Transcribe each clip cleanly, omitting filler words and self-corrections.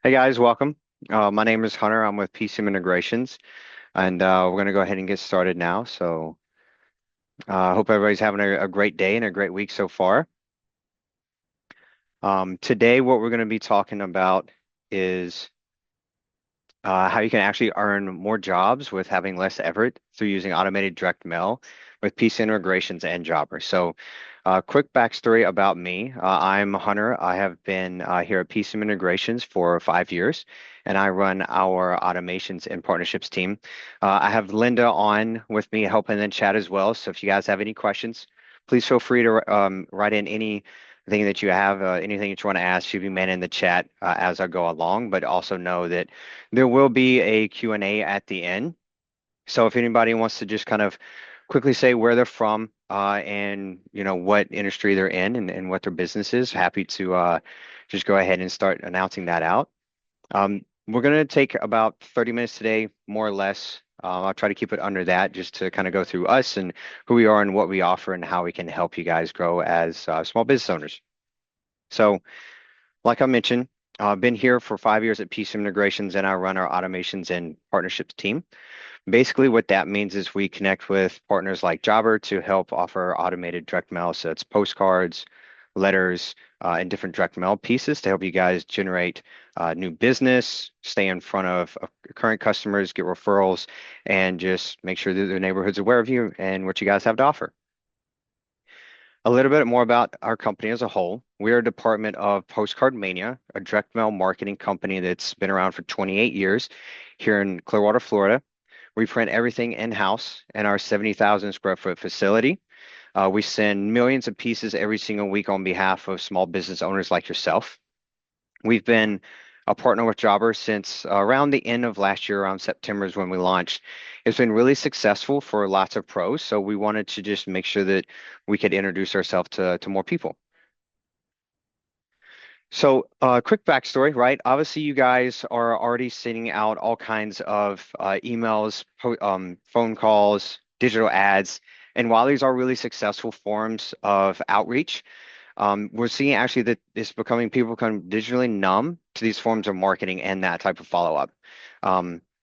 Hey guys, welcome. My name is Hunter. I'm with PCM Integrations, and we're going to go ahead and get started now. So I hope everybody's having a great day and a great week so far. Today, what we're going to be talking about is how you can actually earn more jobs with having less effort through using automated direct mail with PC integrations and Jobber. So, quick backstory about me. I'm Hunter. I have been here at PCM Integrations for 5 years, and I run our automations and partnerships team. I have Linda on with me helping in chat as well. So, if you guys have any questions, please feel free to write in anything that you have, anything that you want to ask. She'll be manning the chat as I go along, but also know that there will be a Q&A at the end. So if anybody wants to just kind of quickly say where they're from and what industry they're in and what their business is, happy to just go ahead and start announcing that out. We're going to take about 30 minutes today, more or less. I'll try to keep it under that just to kind of go through us and who we are and what we offer and how we can help you guys grow as small business owners. So like I mentioned, I've been here for 5 years at PCM Integrations, and I run our automations and partnerships team. Basically, what that means is we connect with partners like Jobber to help offer automated direct mail. So it's postcards, letters, and different direct mail pieces to help you guys generate new business, stay in front of current customers, get referrals, and just make sure that the neighborhood's aware of you and what you guys have to offer. A little bit more about our company as a whole. We are a department of Postcard Mania, a direct mail marketing company that's been around for 28 years here in Clearwater, Florida. We print everything in-house in our 70,000 square foot facility. We send millions of pieces every single week on behalf of small business owners like yourself. We've been a partner with Jobber since around the end of last year, around September is when we launched. It's been really successful for lots of pros, so we wanted to just make sure that we could introduce ourselves to more people. So, quick backstory, right? Obviously, you guys are already sending out all kinds of emails, phone calls, digital ads. And while these are really successful forms of outreach, we're seeing actually that it's becoming people become digitally numb to these forms of marketing and that type of follow-up.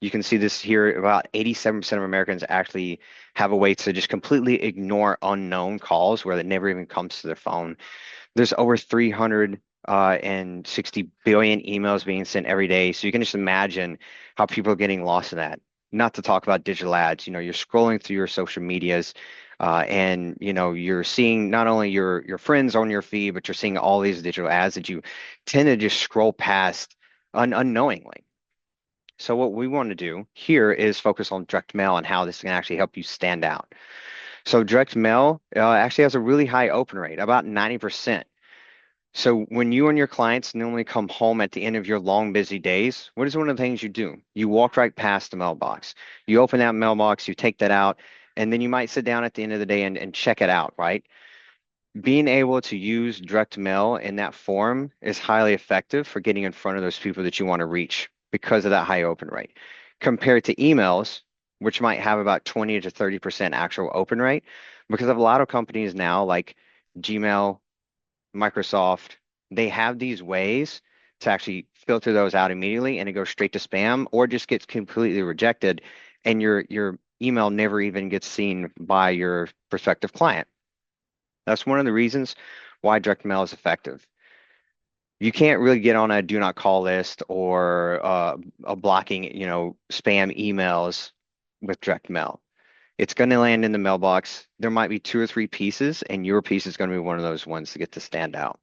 You can see this here, about 87% of Americans actually have a way to just completely ignore unknown calls where it never even comes to their phone. There's over 360 billion emails being sent every day. So you can just imagine how people are getting lost in that. Not to talk about digital ads. You're scrolling through your social medias, and you're seeing not only your friends on your feed, but you're seeing all these digital ads that you tend to just scroll past unknowingly. So what we want to do here is focus on direct mail and how this can actually help you stand out. So direct mail actually has a really high open rate, about 90%. So when you and your clients normally come home at the end of your long, busy days, what is one of the things you do? You walk right past the mailbox. You open that mailbox, you take that out, and then you might sit down at the end of the day and check it out, right? Being able to use direct mail in that form is highly effective for getting in front of those people that you want to reach because of that high open rate. Compared to emails, which might have about 20 to 30% actual open rate, because of a lot of companies now like Gmail, Microsoft, they have these ways to actually filter those out immediately and it goes straight to spam or just gets completely rejected and your email never even gets seen by your prospective client. That's one of the reasons why direct mail is effective. You can't really get on a do not call list or a blocking, spam emails with direct mail. It's going to land in the mailbox. There might be two or three pieces, and your piece is going to be one of those ones to get to stand out.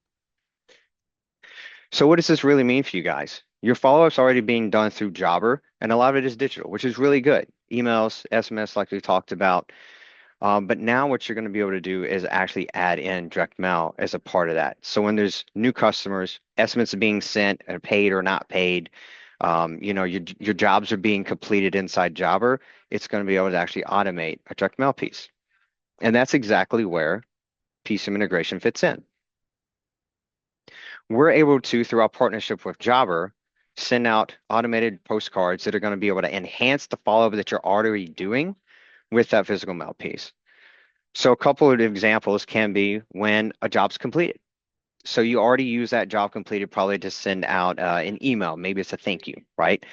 So what does this really mean for you guys? Your follow-up's already being done through Jobber, and a lot of it is digital, which is really good. Emails, SMS, like we talked about. But now what you're going to be able to do is actually add in direct mail as a part of that. So when there's new customers, estimates are being sent, are paid or not paid, your jobs are being completed inside Jobber, it's going to be able to actually automate a direct mail piece. And that's exactly where PCM integration fits in. We're able to, through our partnership with Jobber, send out automated postcards that are going to be able to enhance the follow-up that you're already doing with that physical mail piece. So a couple of examples can be when a job's completed. So you already use that job completed probably to send out an email. Maybe it's a thank you, right?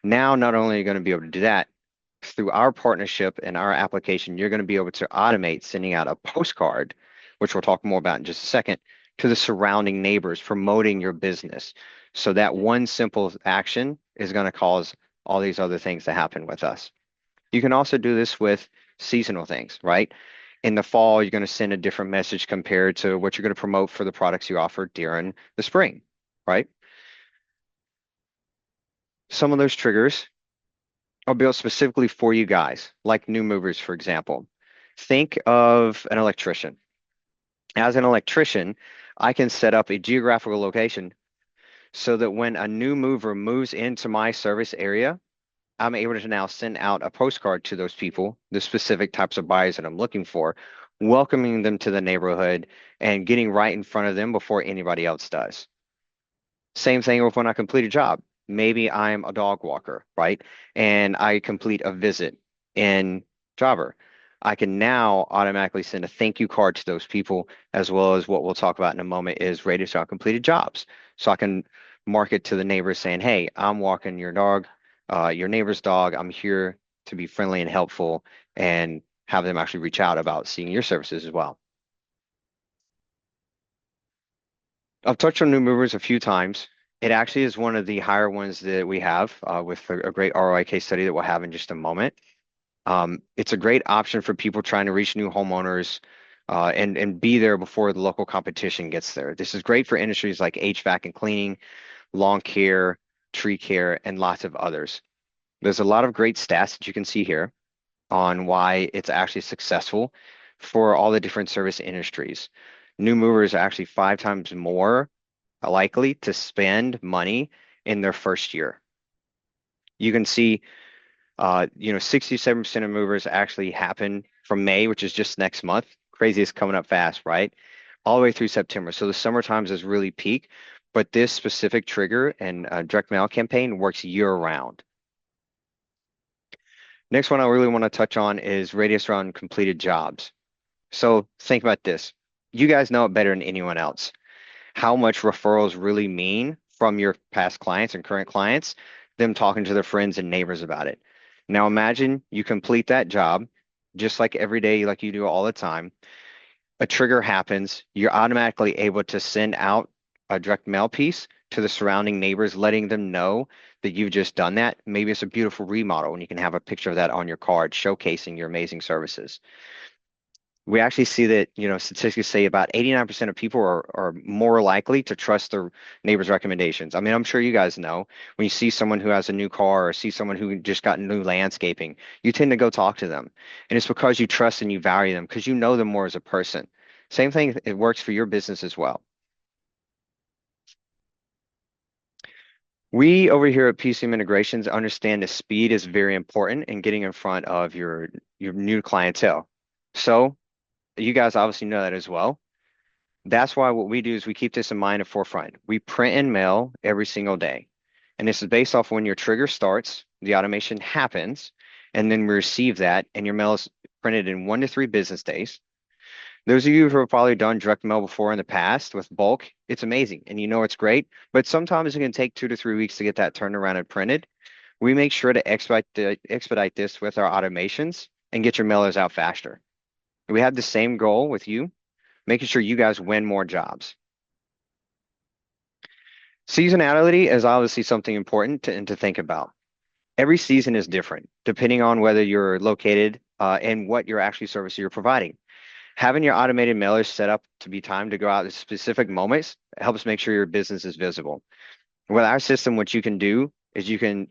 Now, not only are you going to be able to do that, through our partnership and our application, you're going to be able to automate sending out a postcard, which we'll talk more about in just a second, to the surrounding neighbors, promoting your business. So that one simple action is going to cause all these other things to happen with us. You can also do this with seasonal things, right? In the fall, you're going to send a different message compared to what you're going to promote for the products you offer during the spring, right? Some of those triggers are built specifically for you guys, like new movers, for example. Think of an electrician. As an electrician, I can set up a geographical location so that when a new mover moves into my service area, I'm able to now send out a postcard to those people, the specific types of buyers that I'm looking for, welcoming them to the neighborhood and getting right in front of them before anybody else does. Same thing with when I complete a job. Maybe I'm a dog walker, right? And I complete a visit in Jobber. I can now automatically send a thank you card to those people, as well as what we'll talk about in a moment is rated on completed jobs. So I can market to the neighbors saying, hey, I'm walking your dog, your neighbor's dog. I'm here to be friendly and helpful and have them actually reach out about seeing your services as well. I've touched on new movers a few times. It actually is one of the higher ones that we have with a great ROI case study that we'll have in just a moment. It's a great option for people trying to reach new homeowners and be there before the local competition gets there. This is great for industries like HVAC and cleaning, lawn care, tree care, and lots of others. There's a lot of great stats that you can see here on why it's actually successful for all the different service industries. New movers are actually 5 times more likely to spend money in their first year. You can see, 67% of movers actually happen from May, which is just next month. Crazy is coming up fast, right? All the way through September. So the summer times is really peak, but this specific trigger and direct mail campaign works year round. Next one I really want to touch on is radius around completed jobs. So think about this. You guys know it better than anyone else. How much referrals really mean from your past clients and current clients, them talking to their friends and neighbors about it. Now imagine you complete that job just like every day, like you do all the time. A trigger happens, you're automatically able to send out a direct mail piece to the surrounding neighbors, letting them know that you've just done that. Maybe it's a beautiful remodel and you can have a picture of that on your card showcasing your amazing services. We actually see that, statistics say about 89% of people are more likely to trust their neighbor's recommendations. I mean, I'm sure you guys know when you see someone who has a new car or see someone who just got new landscaping, you tend to go talk to them. And it's because you trust and you value them because you know them more as a person. Same thing, it works for your business as well. We over here at PCM Integrations understand that speed is very important in getting in front of your new clientele. So you guys obviously know that as well. That's why what we do is we keep this in mind at forefront. We print and mail every single day. And this is based off when your trigger starts, the automation happens, and then we receive that, and your mail is printed in 1 to 3 business days. Those of you who have probably done direct mail before in the past with bulk, it's amazing and you know it's great, but sometimes it can take 2 to 3 weeks to get that turned around and printed. We make sure to expedite this with our automations and get your mailers out faster. We have the same goal with you, making sure you guys win more jobs. Seasonality is obviously something important to think about. Every season is different depending on whether you're located and what your actually service you're providing. Having your automated mailers set up to be timed to go out at specific moments helps make sure your business is visible. With our system, what you can do is you can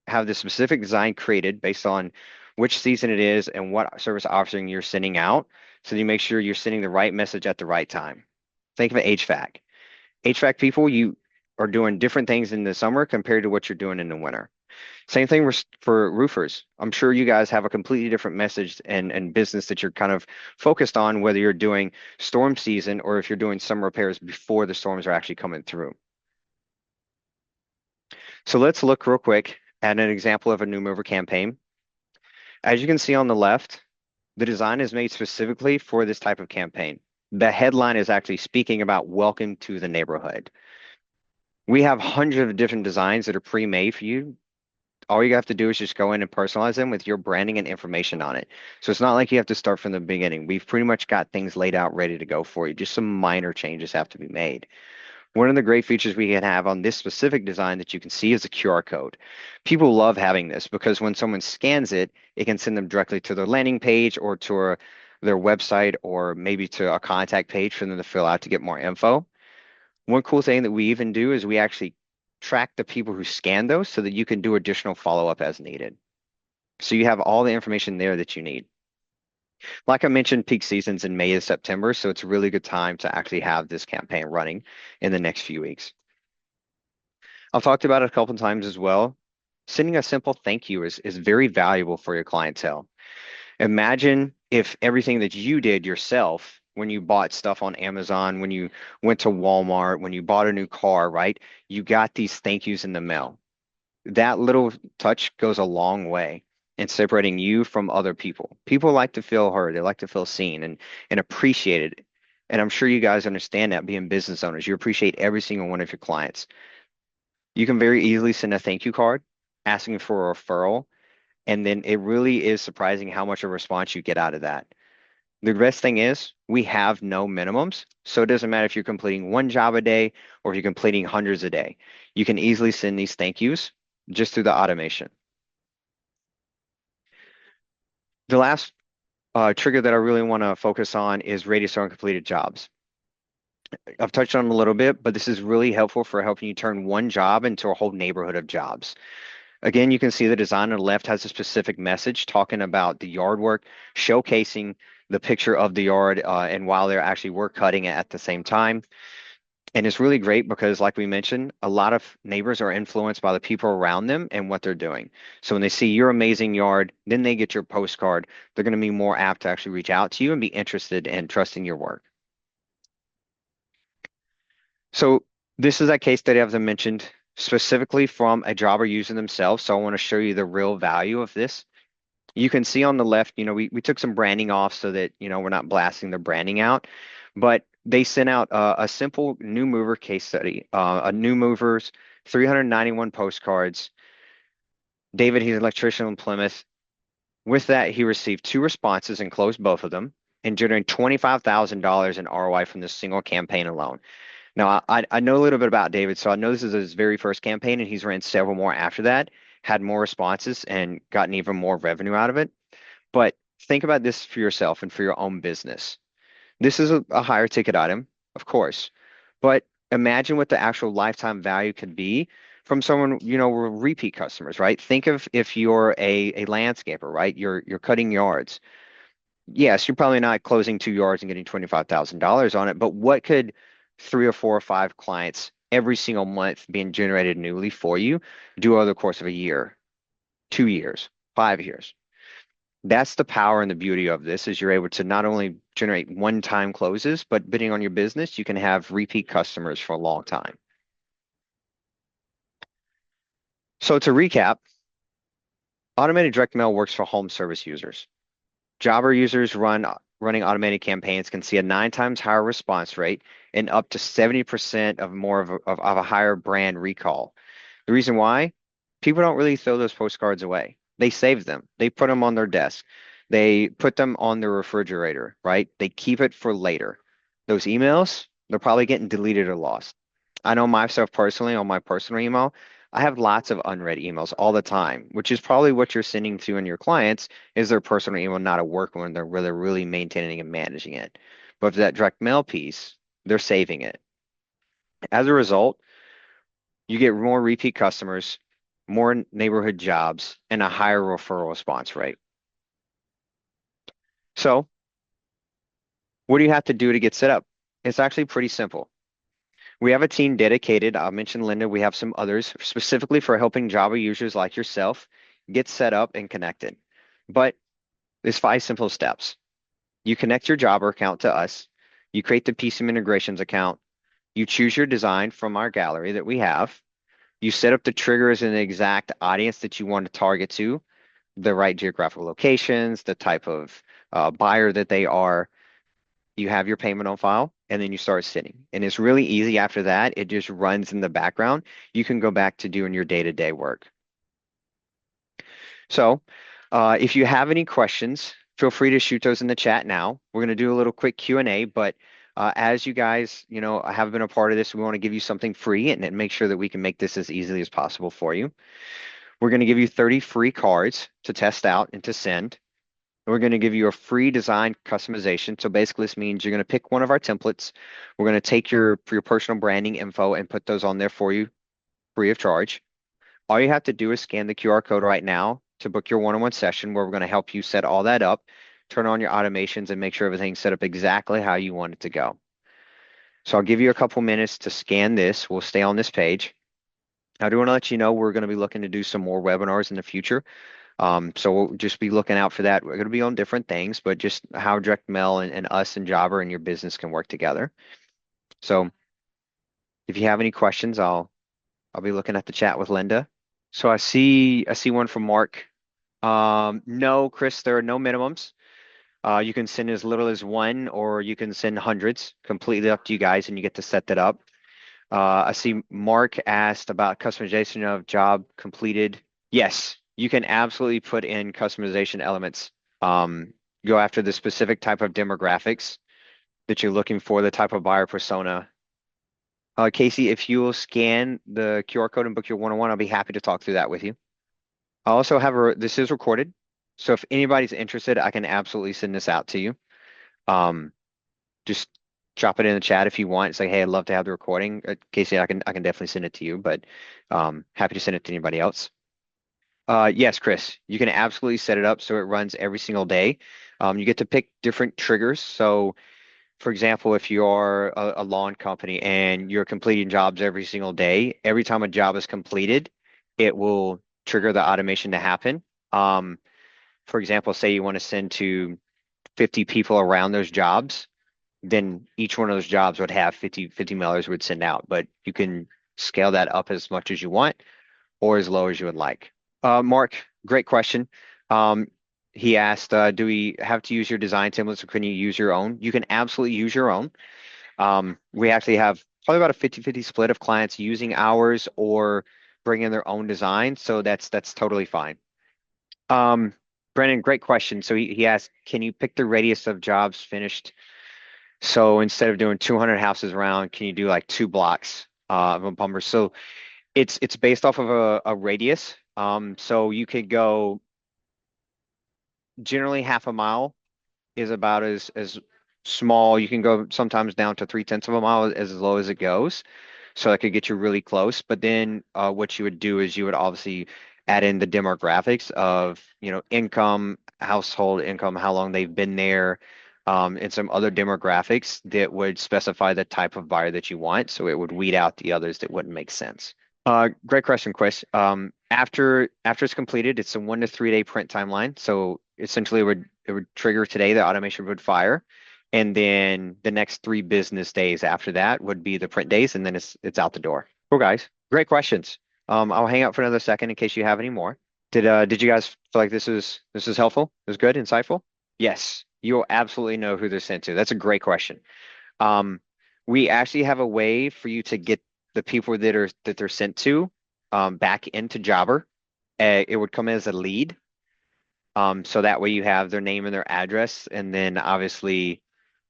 have the specific design created based on which season it is and what service offering you're sending out, so you make sure you're sending the right message at the right time. Think of an HVAC. HVAC people, you are doing different things in the summer compared to what you're doing in the winter. Same thing for roofers. I'm sure you guys have a completely different message and business that you're kind of focused on, whether you're doing storm season or if you're doing some repairs before the storms are actually coming through. So let's look real quick at an example of a new mover campaign. As you can see on the left, the design is made specifically for this type of campaign. The headline is actually speaking about welcome to the neighborhood. We have hundreds of different designs that are pre-made for you. All you have to do is just go in and personalize them with your branding and information on it. So it's not like you have to start from the beginning. We've pretty much got things laid out ready to go for you. Just some minor changes have to be made. One of the great features we can have on this specific design that you can see is a QR code. People love having this because when someone scans it, it can send them directly to their landing page or to their website or maybe to a contact page for them to fill out to get more info. One cool thing that we even do is we actually track the people who scan those so that you can do additional follow-up as needed. So you have all the information there that you need. Like I mentioned, peak season's in May to September, so it's a really good time to actually have this campaign running in the next few weeks. I've talked about it a couple of times as well. Sending a simple thank you is very valuable for your clientele. Imagine if everything that you did yourself when you bought stuff on Amazon, when you went to Walmart, when you bought a new car, right? You got these thank yous in the mail. That little touch goes a long way in separating you from other people. People like to feel heard, they like to feel seen and appreciated. And I'm sure you guys understand that being business owners. You appreciate every single one of your clients. You can very easily send a thank you card asking for a referral, and then it really is surprising how much of a response you get out of that. The best thing is we have no minimums, so it doesn't matter if you're completing one job a day or if you're completing hundreds a day. You can easily send these thank yous just through the automation. The last trigger that I really want to focus on is radius on completed jobs. I've touched on them a little bit, but this is really helpful for helping you turn one job into a whole neighborhood of jobs. Again, you can see the design on the left has a specific message talking about the yard work, showcasing the picture of the yard and while they're actually work cutting it at the same time. And it's really great because, like we mentioned, a lot of neighbors are influenced by the people around them and what they're doing. So when they see your amazing yard, then they get your postcard. They're going to be more apt to actually reach out to you and be interested in trusting your work. So this is a case study I've mentioned specifically from a jobber using themselves. So I want to show you the real value of this. You can see on the left, we took some branding off so that, we're not blasting the branding out, but they sent out a simple new mover case study, a new movers, 391 postcards. David, he's an electrician in Plymouth. With that, he received two responses and closed both of them and generated $25,000 in ROI from this single campaign alone. Now, I know a little bit about David, so I know this is his very first campaign, and he's ran several more after that, had more responses, and gotten even more revenue out of it. But think about this for yourself and for your own business. This is a higher ticket item, of course, but imagine what the actual lifetime value could be from someone, repeat customers, right? Think of if you're a landscaper, right? You're cutting yards. Yes, you're probably not closing 2 yards and getting $25,000 on it, but what could three or four or five clients every single month being generated newly for you do over the course of a year, 2 years, 5 years? That's the power and the beauty of this is you're able to not only generate one-time closes, but bidding on your business, you can have repeat customers for a long time. So to recap, automated direct mail works for home service users. Jobber users running automated campaigns can see a 9 times higher response rate and up to 70% of more of a higher brand recall. The reason why, people don't really throw those postcards away. They save them. They put them on their desk. They put them on their refrigerator, right? They keep it for later. Those emails, they're probably getting deleted or lost. I know myself personally on my personal email, I have lots of unread emails all the time, which is probably what you're sending to in your clients is their personal email, not a work one. They're really maintaining and managing it. But for that direct mail piece, they're saving it. As a result, you get more repeat customers, more neighborhood jobs, and a higher referral response rate. So, what do you have to do to get set up? It's actually pretty simple. We have a team dedicated. I mentioned Linda. We have some others specifically for helping Java users like yourself get set up and connected. But there's 5 simple steps. You connect your Jobber account to us. You create the PCM integrations account. You choose your design from our gallery that we have. You set up the triggers and the exact audience that you want to target to, the right geographical locations, the type of buyer that they are. you have your payment on file, and then you start sending. And it's really easy after that. It just runs in the background. You can go back to doing your day-to-day work. So if you have any questions, feel free to shoot those in the chat now. We're going to do a little quick Q&A, but as you guys, have been a part of this, we want to give you something free and make sure that we can make this as easily as possible for you. We're going to give you 30 free cards to test out and to send. We're going to give you a free design customization. So basically, this means you're going to pick one of our templates. We're going to take your personal branding info and put those on there for you free of charge. All you have to do is scan the QR code right now to book your one-on-one session where we're going to help you set all that up, turn on your automations, and make sure everything's set up exactly how you want it to go. So I'll give you a couple minutes to scan this. We'll stay on this page. I do want to let you know we're going to be looking to do some more webinars in the future. So we'll just be looking out for that. We're going to be on different things, but just how direct mail and us and Jobber and your business can work together. So if you have any questions, I'll be looking at the chat with Linda. So I see one from Mark. No, Chris, there are no minimums. You can send as little as one, or you can send hundreds. Completely up to you guys, and you get to set that up. I see Mark asked about customization of job completed. Yes, you can absolutely put in customization elements. Go after the specific type of demographics that you're looking for, the type of buyer persona. Casey, if you will scan the QR code and book your one-on-one, I'll be happy to talk through that with you. I also have this is recorded, so if anybody's interested, I can absolutely send this out to you. Just drop it in the chat if you want. Say, hey, I'd love to have the recording. Casey, I can definitely send it to you, but happy to send it to anybody else. Yes, Chris, you can absolutely set it up so it runs every single day. You get to pick different triggers. So, for example, if you are a lawn company and you're completing jobs every single day, every time a job is completed, it will trigger the automation to happen. For example, say you want to send to 50 people around those jobs, then each one of those jobs would have 50 mailers would send out, but you can scale that up as much as you want or as low as you would like. Mark, great question. He asked, do we have to use your design templates or can you use your own? You can absolutely use your own. We actually have probably about a 50-50 split of clients using ours or bringing their own design, so that's totally fine. Brennan, great question. So he asked, can you pick the radius of jobs finished? So instead of doing 200 houses around, can you do like 2 blocks of a bumper? So it's based off of a radius. So you could go generally half a mile is about as small. You can go sometimes down to 3/10 of a mile as low as it goes. So that could get you really close. But then what you would do is you would obviously add in the demographics of, income, household income, how long they've been there, and some other demographics that would specify the type of buyer that you want. So it would weed out the others that wouldn't make sense. Great question, Chris. After it's completed, it's a 1 to 3 day print timeline. So essentially it would trigger today, the automation would fire. And then the next 3 business days after that would be the print days, and then it's out the door. Cool, guys. Great questions. I'll hang out for another second in case you have any more. Did you guys feel like this is helpful? It was good, insightful? Yes, you'll absolutely know who they're sent to. That's a great question. We actually have a way for you to get the people that they're sent to back into Jobber. It would come as a lead. So that way you have their name and their address, and then obviously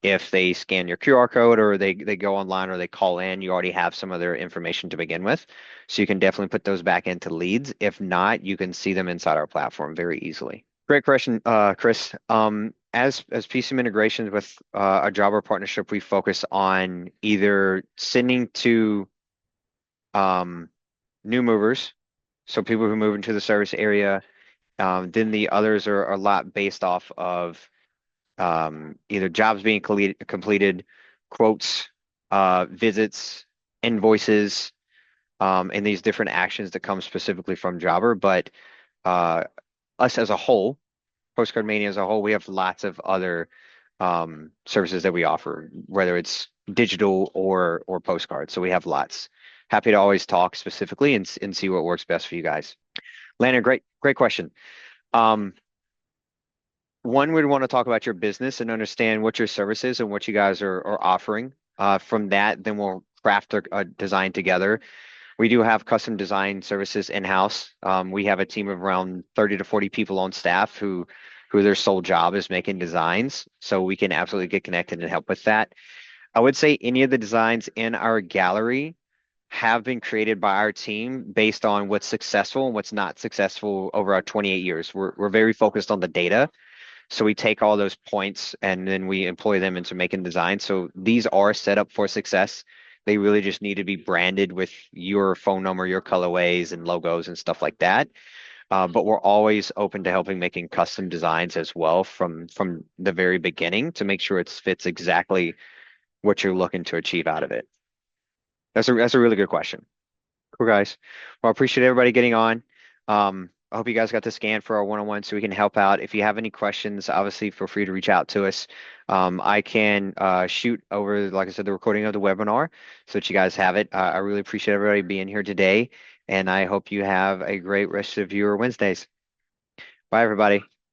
if they scan your QR code or they go online or they call in, you already have some of their information to begin with. So you can definitely put those back into leads. If not, you can see them inside our platform very easily. Great question, Chris. As PCM integrations with a Jobber partnership, we focus on either sending to new movers, so people who move into the service area. Then the others are a lot based off of either jobs being completed, quotes, visits, invoices, and these different actions that come specifically from Jobber. But us as a whole, Postcard Mania as a whole, we have lots of other services that we offer, whether it's digital or postcards. So we have lots. Happy to always talk specifically and see what works best for you guys. Landon, great question. One, we'd want to talk about your business and understand what your service is and what you guys are offering. From that, then we'll craft a design together. We do have custom design services in-house. We have a team of around 30 to 40 people on staff who their sole job is making designs. So we can absolutely get connected and help with that. I would say any of the designs in our gallery have been created by our team based on what's successful and what's not successful over our 28 years. We're very focused on the data. So we take all those points and then we employ them into making designs. So these are set up for success. They really just need to be branded with your phone number, your colorways and logos and stuff like that. But we're always open to helping making custom designs as well from the very beginning to make sure it fits exactly what you're looking to achieve out of it. That's a really good question. Cool guys. Well, I appreciate everybody getting on. I hope you guys got the scan for our one-on-one so we can help out. If you have any questions, obviously feel free to reach out to us. I can shoot over, like I said, the recording of the webinar so that you guys have it. I really appreciate everybody being here today, and I hope you have a great rest of your Wednesdays. Bye, everybody.